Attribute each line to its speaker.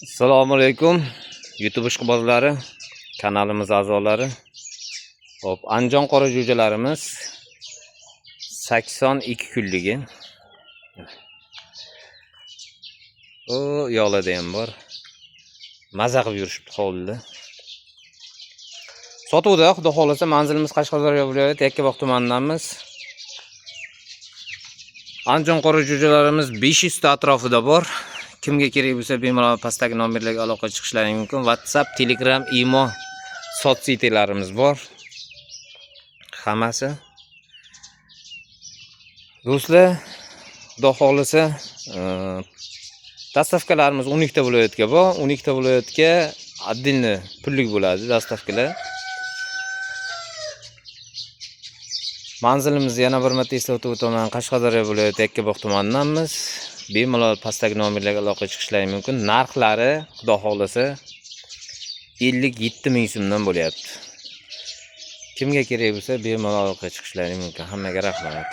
Speaker 1: Assalomu alaykum YouTube ishqibozlari, kanalimiz a'zolari. Hop, Andijon qora jo'jalarimiz 82 kunligi. O, yo'lada ham bor. Maza qilib yurishibdi hovlida. Sotuvda, xudo xolasa, manzilimiz Qashqadaryo viloyati Yakkabog' tumanidamiz. Andijon qora jo'jalarimiz 500 ta atrofida bor. Kimga kerak bo'lsa bemalol pastdagi nomerlarga aloqa chiqishlaring mumkin. WhatsApp, Telegram, Imo sotsetilarimiz bor. Hammasi. Do'stlar, xudo xolasa, dastavkalarimiz 12 ta viloyatga bor. 12 ta viloyatga отдельно pullik bo'ladi dastavkalar. Manzilimizni yana bir marta eslatib o'taman. Qashqadaryo viloyati Yakkabog' tumanidamiz. Bemalol pastdagi nomerlarga aloqa chiqishlaring mumkin. Narxlari xudo xolasa 57 ming so'mdan bo'lyapti. Kimga kerak bo'lsa bemalol aloqa chiqishlaring mumkin. Hammaga rahmat.